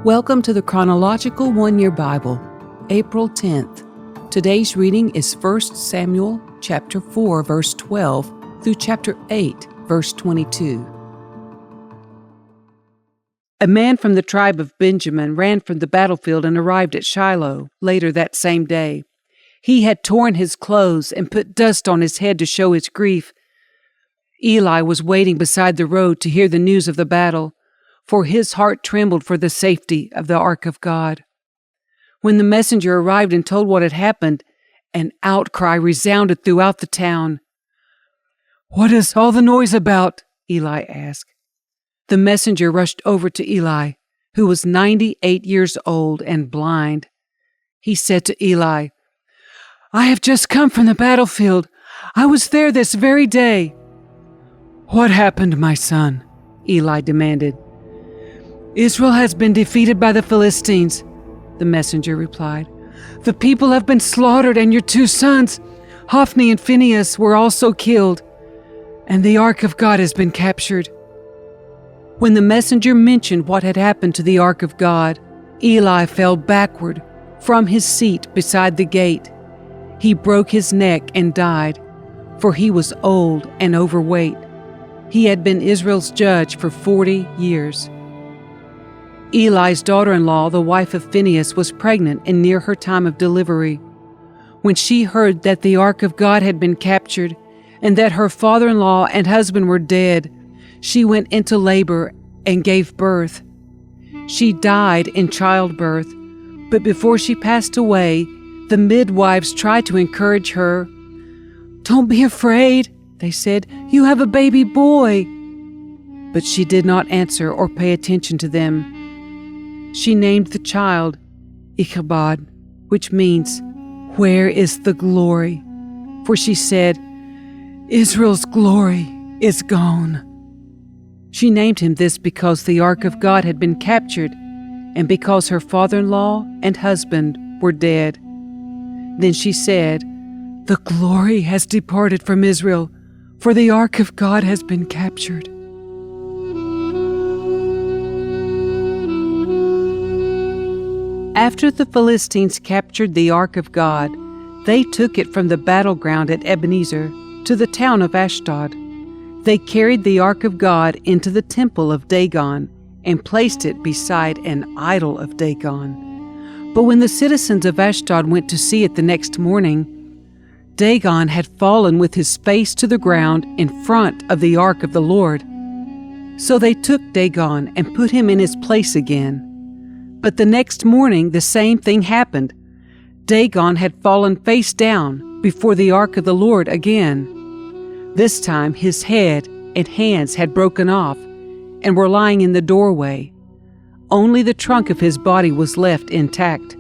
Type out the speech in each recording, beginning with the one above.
Welcome to the Chronological One-Year Bible, April 10th. Today's reading is 1 Samuel chapter 4, verse 12 through chapter 8, verse 22. A man from the tribe of Benjamin ran from the battlefield and arrived at Shiloh later that same day. He had torn his clothes and put dust on his head to show his grief. Eli was waiting beside the road to hear the news of the battle, for his heart trembled for the safety of the ark of God. When the messenger arrived and told what had happened, an outcry resounded throughout the town. "What is all the noise about?" Eli asked. The messenger rushed over to Eli, who was 98 years old and blind. He said to Eli, "I have just come from the battlefield. I was there this very day." "What happened, my son?" Eli demanded. "Israel has been defeated by the Philistines," the messenger replied. "The people have been slaughtered, and your two sons, Hophni and Phinehas, were also killed, and the ark of God has been captured." When the messenger mentioned what had happened to the ark of God, Eli fell backward from his seat beside the gate. He broke his neck and died, for he was old and overweight. He had been Israel's judge for 40 years. Eli's daughter-in-law, the wife of Phinehas, was pregnant and near her time of delivery. When she heard that the ark of God had been captured and that her father-in-law and husband were dead, she went into labor and gave birth. She died in childbirth, but before she passed away, the midwives tried to encourage her. "Don't be afraid," they said. "You have a baby boy." But she did not answer or pay attention to them. She named the child Ichabod, which means, "Where is the glory?" For she said, "Israel's glory is gone." She named him this because the ark of God had been captured and because her father-in-law and husband were dead. Then she said, "The glory has departed from Israel, for the ark of God has been captured." After the Philistines captured the ark of God, they took it from the battleground at Ebenezer to the town of Ashdod. They carried the ark of God into the temple of Dagon and placed it beside an idol of Dagon. But when the citizens of Ashdod went to see it the next morning, Dagon had fallen with his face to the ground in front of the ark of the Lord. So they took Dagon and put him in his place again. But the next morning the same thing happened. Dagon had fallen face down before the ark of the Lord again. This time his head and hands had broken off and were lying in the doorway. Only the trunk of his body was left intact.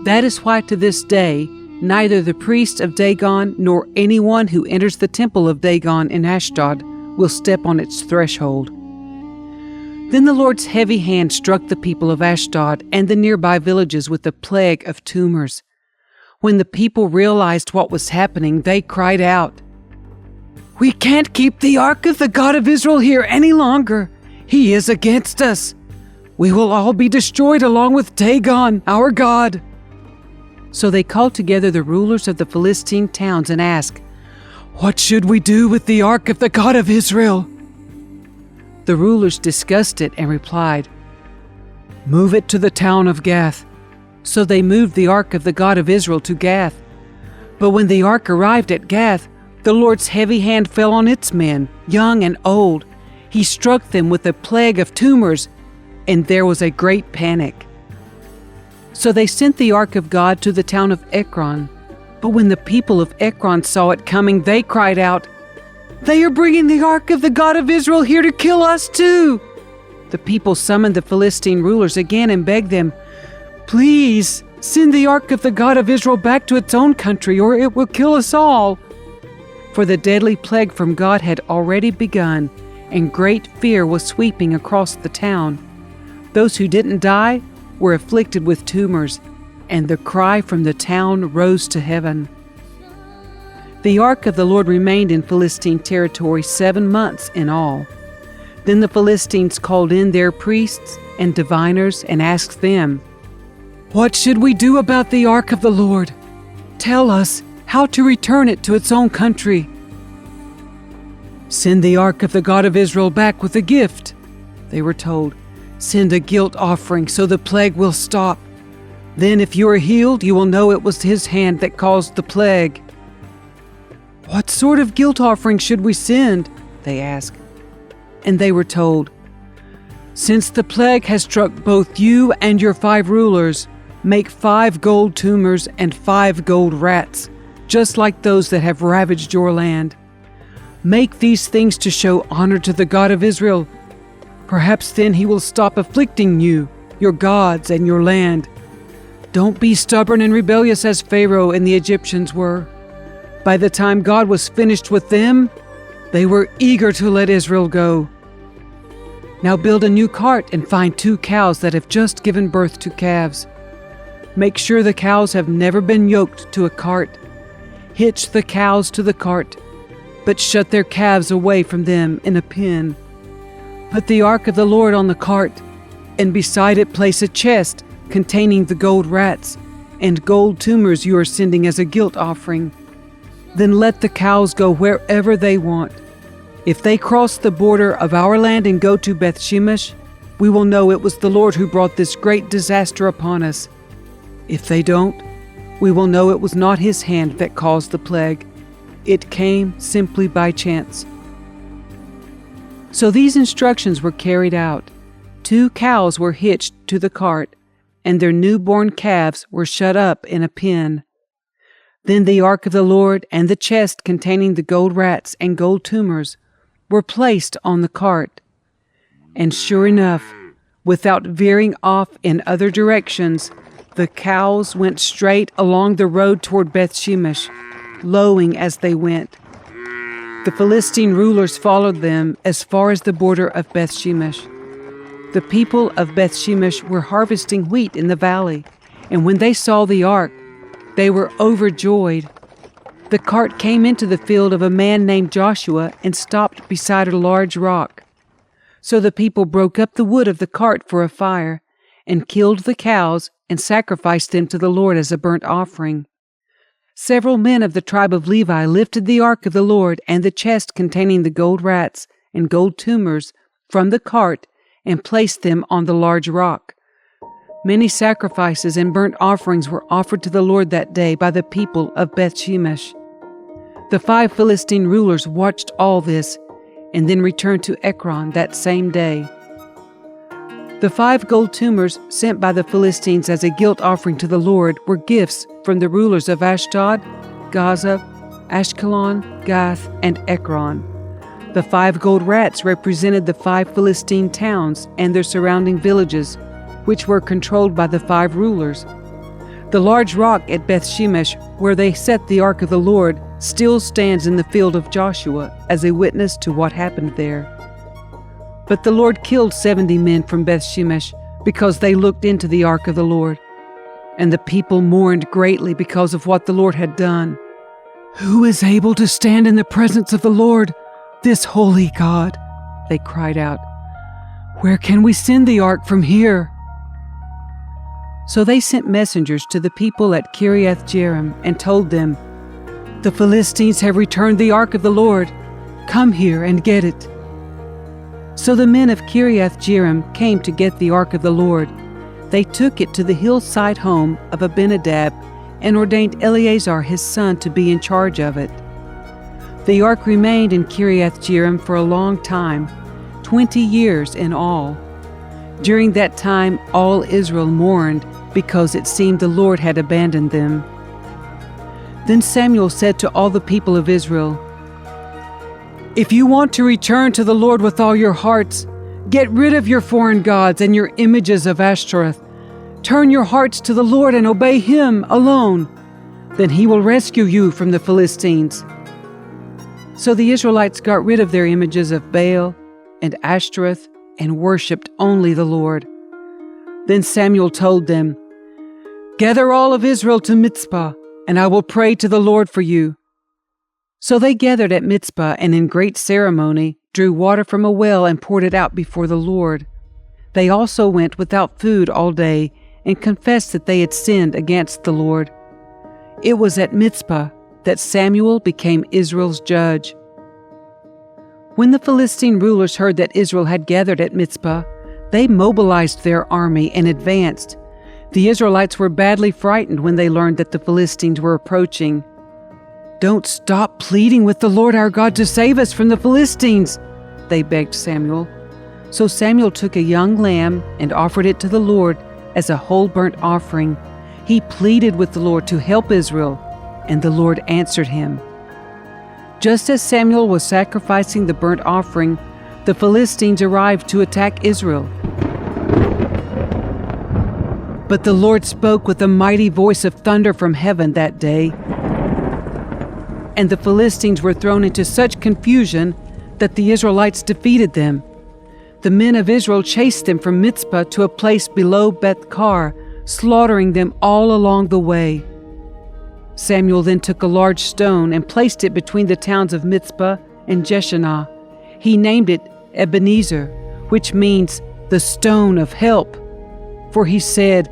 That is why to this day neither the priest of Dagon nor anyone who enters the temple of Dagon in Ashdod will step on its threshold. Then the Lord's heavy hand struck the people of Ashdod and the nearby villages with a plague of tumors. When the people realized what was happening, they cried out, "We can't keep the ark of the God of Israel here any longer. He is against us. We will all be destroyed along with Dagon, our God." So they called together the rulers of the Philistine towns and asked, "What should we do with the ark of the God of Israel?" The rulers discussed it and replied, "Move it to the town of Gath." So they moved the ark of the God of Israel to Gath. But when the ark arrived at Gath, the Lord's heavy hand fell on its men, young and old. He struck them with a plague of tumors, and there was a great panic. So they sent the ark of God to the town of Ekron. But when the people of Ekron saw it coming, they cried out, "They are bringing the ark of the God of Israel here to kill us too." The people summoned the Philistine rulers again and begged them, "Please send the ark of the God of Israel back to its own country, or it will kill us all." For the deadly plague from God had already begun, and great fear was sweeping across the town. Those who didn't die were afflicted with tumors, and the cry from the town rose to heaven. The ark of the Lord remained in Philistine territory 7 months in all. Then the Philistines called in their priests and diviners and asked them, "What should we do about the ark of the Lord? Tell us how to return it to its own country." "Send the ark of the God of Israel back with a gift," they were told. "Send a guilt offering so the plague will stop. Then if you are healed, you will know it was his hand that caused the plague." "What sort of guilt offering should we send?" they asked. And they were told, "Since the plague has struck both you and your 5 rulers, make 5 gold tumors and 5 gold rats, just like those that have ravaged your land. Make these things to show honor to the God of Israel. Perhaps then he will stop afflicting you, your gods, and your land. Don't be stubborn and rebellious as Pharaoh and the Egyptians were. By the time God was finished with them, they were eager to let Israel go. Now build a new cart and find 2 cows that have just given birth to calves. Make sure the cows have never been yoked to a cart. Hitch the cows to the cart, but shut their calves away from them in a pen. Put the ark of the Lord on the cart, and beside it place a chest containing the gold rats and gold tumors you are sending as a guilt offering. Then let the cows go wherever they want. If they cross the border of our land and go to Beth-shemesh, we will know it was the Lord who brought this great disaster upon us. If they don't, we will know it was not his hand that caused the plague. It came simply by chance." So these instructions were carried out. 2 cows were hitched to the cart, and their newborn calves were shut up in a pen. Then the ark of the Lord and the chest containing the gold rats and gold tumors were placed on the cart. And sure enough, without veering off in other directions, the cows went straight along the road toward Beth-shemesh, lowing as they went. The Philistine rulers followed them as far as the border of Beth-shemesh. The people of Beth-shemesh were harvesting wheat in the valley, and when they saw the ark, they were overjoyed. The cart came into the field of a man named Joshua and stopped beside a large rock. So the people broke up the wood of the cart for a fire, and killed the cows and sacrificed them to the Lord as a burnt offering. Several men of the tribe of Levi lifted the ark of the Lord and the chest containing the gold rats and gold tumors from the cart and placed them on the large rock. Many sacrifices and burnt offerings were offered to the Lord that day by the people of Beth-shemesh. The 5 Philistine rulers watched all this and then returned to Ekron that same day. The 5 gold tumors sent by the Philistines as a guilt offering to the Lord were gifts from the rulers of Ashdod, Gaza, Ashkelon, Gath, and Ekron. The 5 gold rats represented the 5 Philistine towns and their surrounding villages, which were controlled by the 5 rulers. The large rock at Beth-shemesh, where they set the ark of the Lord, still stands in the field of Joshua as a witness to what happened there. But the Lord killed 70 men from Beth-shemesh because they looked into the ark of the Lord. And the people mourned greatly because of what the Lord had done. "Who is able to stand in the presence of the Lord, this holy God?" they cried out. "Where can we send the ark from here?" So they sent messengers to the people at Kiriath-Jearim and told them, "The Philistines have returned the ark of the Lord. Come here and get it." So the men of Kiriath-Jearim came to get the ark of the Lord. They took it to the hillside home of Abinadab and ordained Eleazar his son to be in charge of it. The ark remained in Kiriath-Jearim for a long time, 20 years in all. During that time all Israel mourned because it seemed the Lord had abandoned them. Then Samuel said to all the people of Israel, "If you want to return to the Lord with all your hearts, get rid of your foreign gods and your images of Ashtoreth. Turn your hearts to the Lord and obey Him alone. Then He will rescue you from the Philistines." So the Israelites got rid of their images of Baal and Ashtoreth and worshipped only the Lord. Then Samuel told them, "Gather all of Israel to Mizpah, and I will pray to the Lord for you." So they gathered at Mizpah and in great ceremony drew water from a well and poured it out before the Lord. They also went without food all day and confessed that they had sinned against the Lord. It was at Mizpah that Samuel became Israel's judge. When the Philistine rulers heard that Israel had gathered at Mizpah, they mobilized their army and advanced. The Israelites were badly frightened when they learned that the Philistines were approaching. "Don't stop pleading with the Lord our God to save us from the Philistines," they begged Samuel. So Samuel took a young lamb and offered it to the Lord as a whole burnt offering. He pleaded with the Lord to help Israel, and the Lord answered him. Just as Samuel was sacrificing the burnt offering, the Philistines arrived to attack Israel. But the Lord spoke with a mighty voice of thunder from heaven that day, and the Philistines were thrown into such confusion that the Israelites defeated them. The men of Israel chased them from Mizpah to a place below Beth-kar, slaughtering them all along the way. Samuel then took a large stone and placed it between the towns of Mizpah and Jeshanah. He named it Ebenezer, which means the stone of help. For he said,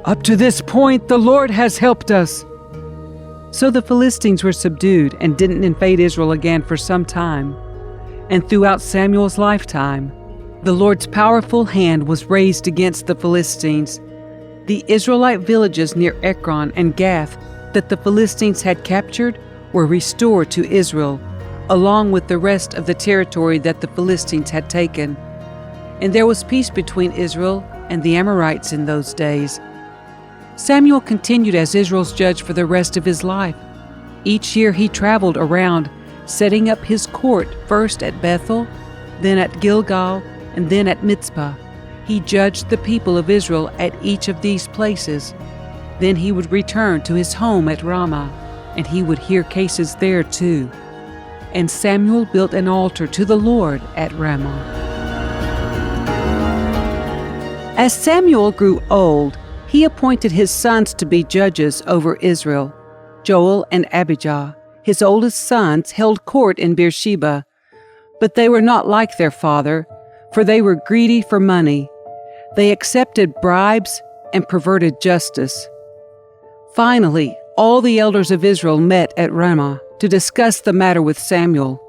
"Up to this point the Lord has helped us." So the Philistines were subdued and didn't invade Israel again for some time. And throughout Samuel's lifetime, the Lord's powerful hand was raised against the Philistines. The Israelite villages near Ekron and Gath that the Philistines had captured were restored to Israel, along with the rest of the territory that the Philistines had taken. And there was peace between Israel and the Amorites in those days. Samuel continued as Israel's judge for the rest of his life. Each year he traveled around, setting up his court first at Bethel, then at Gilgal, and then at Mizpah. He judged the people of Israel at each of these places. Then he would return to his home at Ramah, and he would hear cases there too. And Samuel built an altar to the Lord at Ramah. As Samuel grew old, he appointed his sons to be judges over Israel. Joel and Abijah, his oldest sons, held court in Beersheba. But they were not like their father, for they were greedy for money. They accepted bribes and perverted justice. Finally, all the elders of Israel met at Ramah to discuss the matter with Samuel.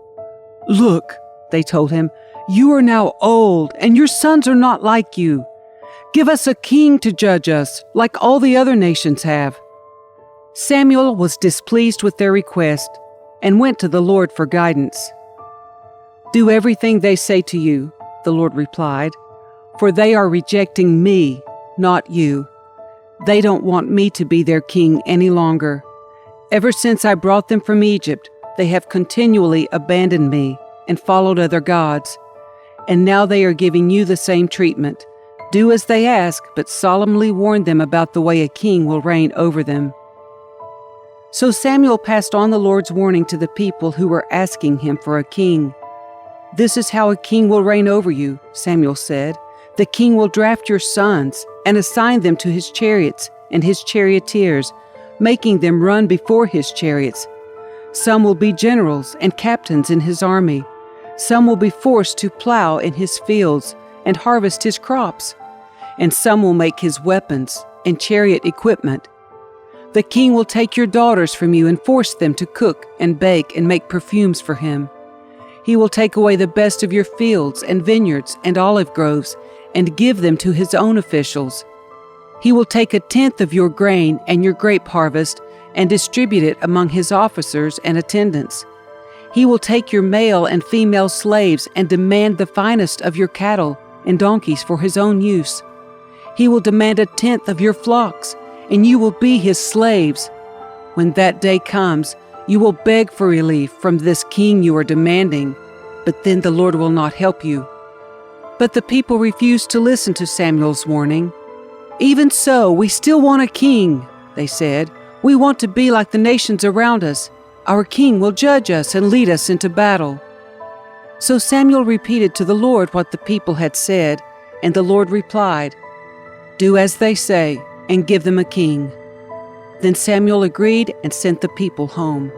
"Look," they told him, "you are now old, and your sons are not like you. Give us a king to judge us, like all the other nations have." Samuel was displeased with their request and went to the Lord for guidance. "Do everything they say to you," the Lord replied, "for they are rejecting me, not you. They don't want me to be their king any longer. Ever since I brought them from Egypt, they have continually abandoned me and followed other gods. And now they are giving you the same treatment. Do as they ask, but solemnly warn them about the way a king will reign over them." So Samuel passed on the Lord's warning to the people who were asking him for a king. "This is how a king will reign over you," Samuel said. "The king will draft your sons and assign them to his chariots and his charioteers, making them run before his chariots. Some will be generals and captains in his army. Some will be forced to plow in his fields and harvest his crops. And some will make his weapons and chariot equipment. The king will take your daughters from you and force them to cook and bake and make perfumes for him. He will take away the best of your fields and vineyards and olive groves and give them to his own officials. He will take 1/10 of your grain and your grape harvest and distribute it among his officers and attendants. He will take your male and female slaves and demand the finest of your cattle and donkeys for his own use. He will demand 1/10 of your flocks, and you will be his slaves. When that day comes, you will beg for relief from this king you are demanding, but then the Lord will not help you." But the people refused to listen to Samuel's warning. "Even so, we still want a king," they said. "We want to be like the nations around us. Our king will judge us and lead us into battle." So Samuel repeated to the Lord what the people had said, and the Lord replied, "Do as they say, and give them a king." Then Samuel agreed and sent the people home.